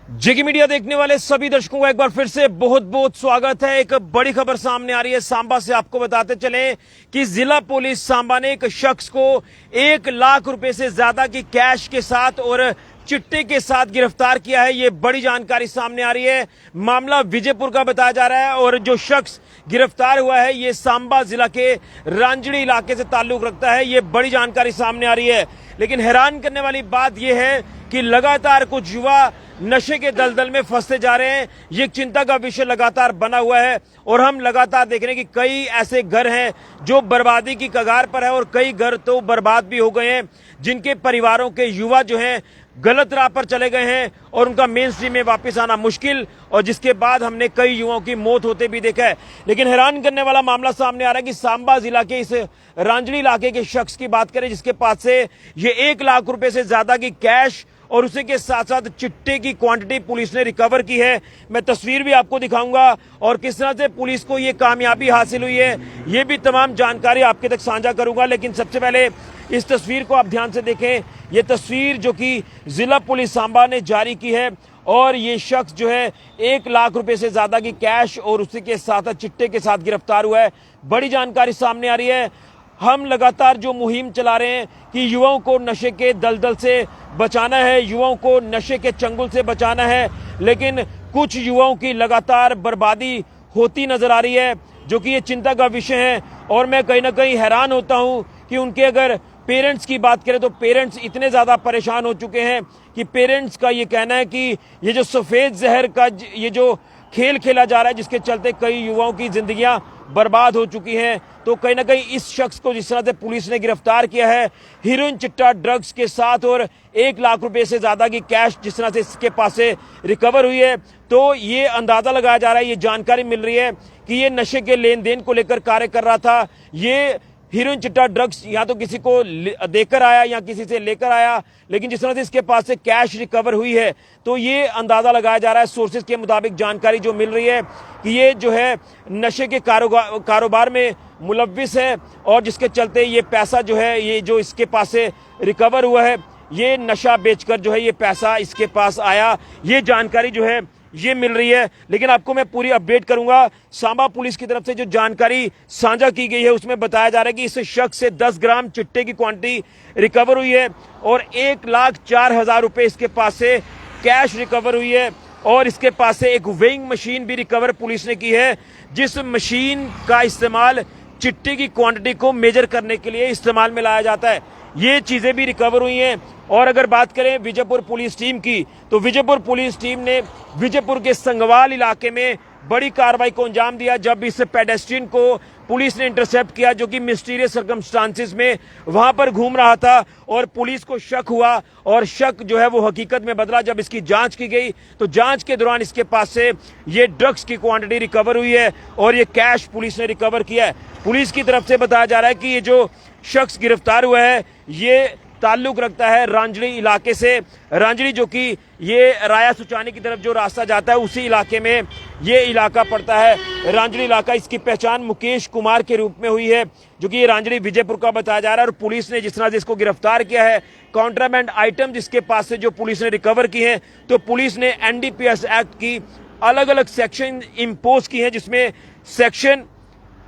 जेके media देखने वाले सभी दर्शकों का एक बार फिर से बहुत बहुत स्वागत है। एक बड़ी खबर सामने आ रही है सांबा से। आपको बताते चलें कि जिला पुलिस सांबा ने एक शख्स को 1 लाख रुपए से ज्यादा की कैश के साथ और चिट्टे के साथ गिरफ्तार किया है। ये बड़ी जानकारी सामने आ रही है। मामला विजयपुर का बताया जा रहा है और जो शख्स गिरफ्तार हुआ है ये सांबा जिला के रांजड़ी इलाके से ताल्लुक रखता है। ये बड़ी जानकारी सामने आ रही है। लेकिन हैरान करने वाली बात यह है कि लगातार कुछ युवा नशे के दलदल में फंसते जा रहे हैं। ये चिंता का विषय लगातार बना हुआ है और हम लगातार देख रहे हैं कि कई ऐसे घर हैं जो बर्बादी की कगार पर है और कई घर तो बर्बाद भी हो गए हैं, जिनके परिवारों के युवा जो हैं गलत राह पर चले गए हैं और उनका मेन स्ट्रीम में वापस आना मुश्किल, और जिसके बाद हमने कई युवाओं की मौत होते भी देखा है। लेकिन हैरान करने वाला मामला सामने आ रहा है कि सांबा जिला के इस रांजड़ी इलाके के शख्स की बात करें जिसके पास से ये 1 लाख रुपए से ज्यादा की कैश और उसी के साथ साथ चिट्टे की क्वांटिटी पुलिस ने रिकवर की है। मैं तस्वीर भी आपको दिखाऊंगा और किस तरह से पुलिस को ये कामयाबी हासिल हुई है ये भी तमाम जानकारी आपके तक साझा करूंगा। लेकिन सबसे पहले इस तस्वीर को आप ध्यान से देखें। ये तस्वीर जो कि जिला पुलिस सांबा ने जारी की है और ये शख्स जो है 1 लाख रुपए से ज्यादा की कैश और उसी के साथ चिट्टे के साथ गिरफ्तार हुआ है। बड़ी जानकारी सामने आ रही है। हम लगातार जो मुहिम चला रहे हैं कि युवाओं को नशे के दलदल से बचाना है, युवाओं को नशे के चंगुल से बचाना है, लेकिन कुछ युवाओं की लगातार बर्बादी होती नजर आ रही है जो कि ये चिंता का विषय है। और मैं कहीं ना कहीं हैरान होता हूं कि उनके अगर पेरेंट्स की बात करें तो पेरेंट्स इतने ज्यादा परेशान हो चुके हैं कि पेरेंट्स का ये कहना है कि ये जो सफेद जहर का ये जो खेल खेला जा रहा है जिसके चलते कई युवाओं की जिंदगियां बर्बाद हो चुकी हैं। तो कहीं ना कहीं इस शख्स को जिस तरह से पुलिस ने गिरफ्तार किया है हीरोइन चिट्टा ड्रग्स के साथ और 1 लाख रुपए से ज्यादा की कैश जिस तरह से इसके पास से रिकवर हुई है, तो ये अंदाजा लगाया जा रहा है, ये जानकारी मिल रही है कि ये नशे के लेन देन को लेकर कार्य कर रहा था। ये हीरोइन चिट्टा ड्रग्स या तो किसी को देकर आया या किसी से लेकर आया, लेकिन जिस तरह से इसके पास से कैश रिकवर हुई है तो ये अंदाजा लगाया जा रहा है सोर्सेज के मुताबिक जानकारी जो मिल रही है कि ये जो है नशे के कारोबार में मुलव्विस है और जिसके चलते ये पैसा जो है ये जो इसके पास से रिकवर हुआ है ये नशा बेचकर जो है ये पैसा इसके पास आया, ये जानकारी जो है ये मिल रही है। लेकिन आपको मैं पूरी अपडेट करूंगा। सांबा पुलिस की तरफ से जो जानकारी साझा की गई है उसमें बताया जा रहा है कि इस शख्स से 10 ग्राम चिट्टे की क्वांटिटी रिकवर हुई है और 1,04,000 रुपए इसके पास से कैश रिकवर हुई है और इसके पास से एक वेइंग मशीन भी रिकवर पुलिस ने की है, जिस मशीन का इस्तेमाल चिट्टे की क्वांटिटी को मेजर करने के लिए इस्तेमाल में लाया जाता है। ये चीजें भी रिकवर हुई हैं। और अगर बात करें विजयपुर पुलिस टीम की तो विजयपुर पुलिस टीम ने विजयपुर के संगवाल इलाके में बड़ी कार्रवाई को अंजाम दिया जब इस पेडेस्ट्रियन को पुलिस ने इंटरसेप्ट किया जो कि मिस्टीरियस सर्कमस्टांसिस में वहां पर घूम रहा था और पुलिस को शक हुआ और शक जो है वो हकीकत में बदला जब इसकी जांच की गई तो जांच के दौरान इसके पास से ये ड्रग्स की क्वांटिटी रिकवर हुई है और ये कैश पुलिस ने रिकवर किया है। पुलिस की तरफ से बताया जा रहा है कि ये जो शख्स गिरफ्तार हुआ है ये ताल्लुक रखता है रांजड़ी इलाके से। रांजड़ी जो कि ये राया सुचानी की तरफ जो रास्ता जाता है उसी इलाके में ये इलाका पड़ता है, रांजड़ी इलाका। इसकी पहचान मुकेश कुमार के रूप में हुई है जो कि ये रांजड़ी विजयपुर का बताया जा रहा है। और पुलिस ने जिस तरह से इसको गिरफ्तार किया है, कॉन्ट्राबैंड आइटम जिसके पास से जो पुलिस ने रिकवर की है, तो पुलिस ने NDPS एक्ट की अलग अलग सेक्शन इम्पोज की है जिसमें सेक्शन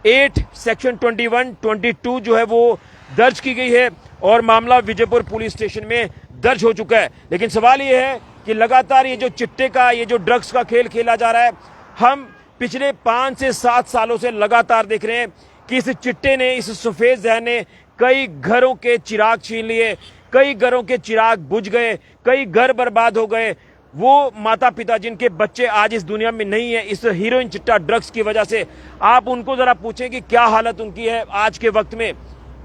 8, सेक्शन 21, 22 जो है वो दर्ज की गई है और मामला विजयपुर पुलिस स्टेशन में दर्ज हो चुका है। लेकिन सवाल ये है कि लगातार ये जो चिट्टे का ये जो ड्रग्स का खेल खेला जा रहा है, हम पिछले 5 से 7 सालों से लगातार देख रहे हैं कि इस चिट्टे ने, इस सफेद जहर ने कई घरों के चिराग छीन लिए, कई घरों के चिराग बुझ गए, कई घर बर्बाद हो गए। वो माता पिता जिनके बच्चे आज इस दुनिया में नहीं है इस हीरोइन चिट्टा ड्रग्स की वजह से, आप उनको जरा पूछें कि क्या हालत उनकी है आज के वक्त में।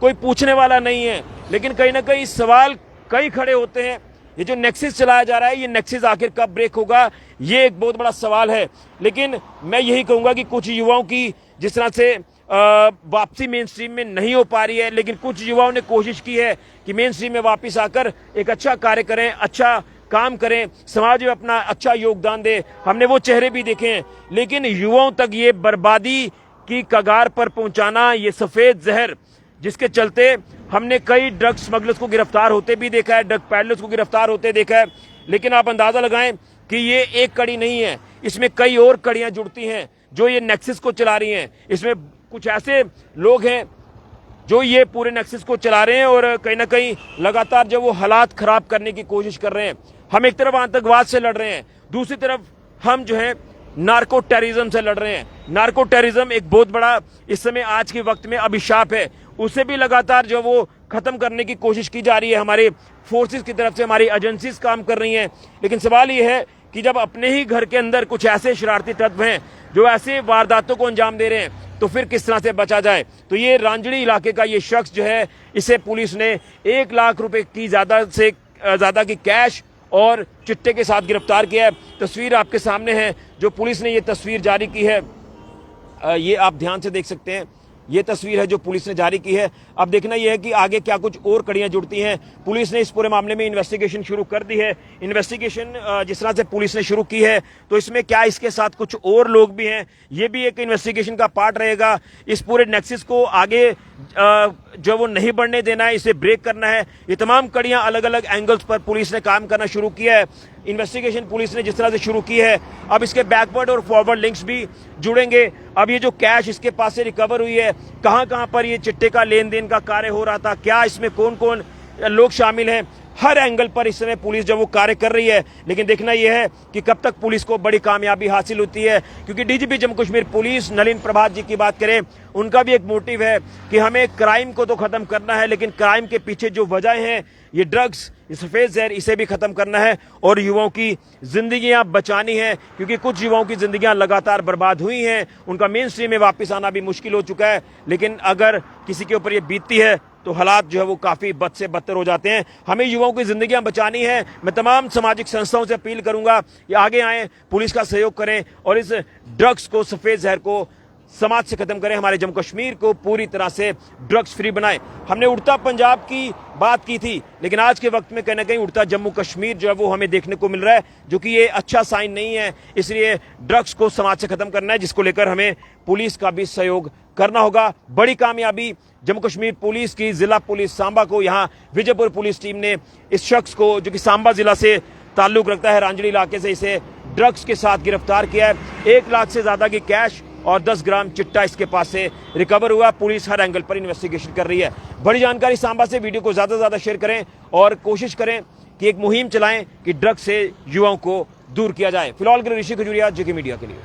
कोई पूछने वाला नहीं है। लेकिन कहीं ना कहीं सवाल कई खड़े होते हैं। ये जो नेक्सिस चलाया जा रहा है ये नेक्सिस आखिर कब ब्रेक होगा, ये एक बहुत बड़ा सवाल है। लेकिन मैं यही कहूंगा कि कुछ युवाओं की जिस तरह से वापसी मेन स्ट्रीम में नहीं हो पा रही है, लेकिन कुछ युवाओं ने कोशिश की है कि मेन स्ट्रीम में वापस आकर एक अच्छा कार्य करें, अच्छा काम करें, समाज में अपना अच्छा योगदान दे। हमने वो चेहरे भी देखे हैं, लेकिन युवाओं तक ये बर्बादी की कगार पर पहुंचाना, ये सफेद जहर जिसके चलते हमने कई ड्रग्स स्मगलर्स को गिरफ्तार होते भी देखा है, ड्रग पैडलर्स को गिरफ्तार होते देखा है। लेकिन आप अंदाजा लगाएं कि ये एक कड़ी नहीं है, इसमें कई और कड़ियां जुड़ती हैं जो ये नेक्सस को चला रही हैं। इसमें कुछ ऐसे लोग हैं जो ये पूरे नेक्सस को चला रहे हैं और कहीं ना कहीं लगातार जो वो हालात खराब करने की कोशिश कर रहे हैं। हम एक तरफ आतंकवाद से लड़ रहे हैं, दूसरी तरफ हम जो है नार्को टेररिज्म से लड़ रहे हैं। नार्को टेररिज्म एक बहुत बड़ा इस समय आज के वक्त में अभिशाप है, उसे भी लगातार जो वो खत्म करने की कोशिश की जा रही है। हमारे फोर्सेस की तरफ से हमारी एजेंसीज काम कर रही हैं, लेकिन सवाल ये है कि जब अपने ही घर के अंदर कुछ ऐसे शरारती तत्व हैं जो ऐसे वारदातों को अंजाम दे रहे हैं, तो फिर किस तरह से बचा जाए। तो ये रांजड़ी इलाके का ये शख्स जो है, इसे पुलिस ने 1 लाख रुपए की ज्यादा से ज्यादा की कैश और चिट्टे के साथ गिरफ्तार किया है। तस्वीर आपके सामने है, जो पुलिस ने ये तस्वीर जारी की है, ये आप ध्यान से देख सकते हैं। ये तस्वीर है जो पुलिस ने जारी की है। अब देखना यह है कि आगे क्या कुछ और कड़ियां जुड़ती हैं। पुलिस ने इस पूरे मामले में इन्वेस्टिगेशन शुरू कर दी है। इन्वेस्टिगेशन जिस तरह से पुलिस ने शुरू की है, तो इसमें क्या इसके साथ कुछ और लोग भी हैं, ये भी एक इन्वेस्टिगेशन का पार्ट रहेगा। इस पूरे नेक्सस को आगे जो वो नहीं बढ़ने देना है, इसे ब्रेक करना है। ये तमाम कड़ियां अलग अलग एंगल्स पर पुलिस ने काम करना शुरू किया है। इन्वेस्टिगेशन पुलिस ने जिस तरह से शुरू की है, अब इसके बैकवर्ड और फॉरवर्ड लिंक्स भी जुड़ेंगे। अब ये जो कैश इसके पास से रिकवर हुई है, कहां कहां पर ये चिट्टे का लेन देन का कार्य हो रहा था, क्या इसमें कौन कौन लोग शामिल हैं, हर एंगल पर इस समय पुलिस जब वो कार्य कर रही है। लेकिन देखना यह है कि कब तक पुलिस को बड़ी कामयाबी हासिल होती है, क्योंकि डीजीपी जम्मू कश्मीर पुलिस नलिन प्रभात जी की बात करें, उनका भी एक मोटिव है कि हमें क्राइम को तो खत्म करना है, लेकिन क्राइम के पीछे जो वजह हैं, ये ड्रग्स, ये सफेद जहर, इसे भी खत्म करना है और युवाओं की जिंदगियां बचानी है, क्योंकि कुछ युवाओं की जिंदगियां लगातार बर्बाद हुई हैं। उनका मेन स्ट्रीम में वापस आना भी मुश्किल हो चुका है। लेकिन अगर किसी के ऊपर ये बीतती है तो हालात जो है वो काफी बद से बदतर हो जाते हैं। हमें युवाओं की जिंदगियां बचानी है। मैं तमाम सामाजिक संस्थाओं से अपील करूंगा कि आगे आएं, पुलिस का सहयोग करें और इस ड्रग्स को, सफेद जहर को समाज से खत्म करें। हमारे जम्मू कश्मीर को पूरी तरह से ड्रग्स फ्री बनाएं। हमने उड़ता पंजाब की बात की थी, लेकिन आज के वक्त में कहीं ना कहीं उड़ता जम्मू कश्मीर जो है वो हमें देखने को मिल रहा है, जो कि ये अच्छा साइन नहीं है। इसलिए ड्रग्स को समाज से खत्म करना है, जिसको लेकर हमें पुलिस का भी सहयोग करना होगा। बड़ी कामयाबी जम्मू कश्मीर पुलिस की, जिला पुलिस सांबा को, यहाँ विजयपुर पुलिस टीम ने इस शख्स को, जो कि सांबा जिला से ताल्लुक रखता है, रांजड़ी इलाके से, इसे ड्रग्स के साथ गिरफ्तार किया है। 1 लाख से ज्यादा की कैश और 10 ग्राम चिट्टा इसके पास से रिकवर हुआ। पुलिस हर एंगल पर इन्वेस्टिगेशन कर रही है। बड़ी जानकारी सांबा से। वीडियो को ज्यादा से ज्यादा शेयर करें और कोशिश करें कि एक मुहिम चलाएं कि ड्रग्स से युवाओं को दूर किया जाए। फिलहाल के लिए ऋषि खजूरिया, जेके मीडिया के लिए।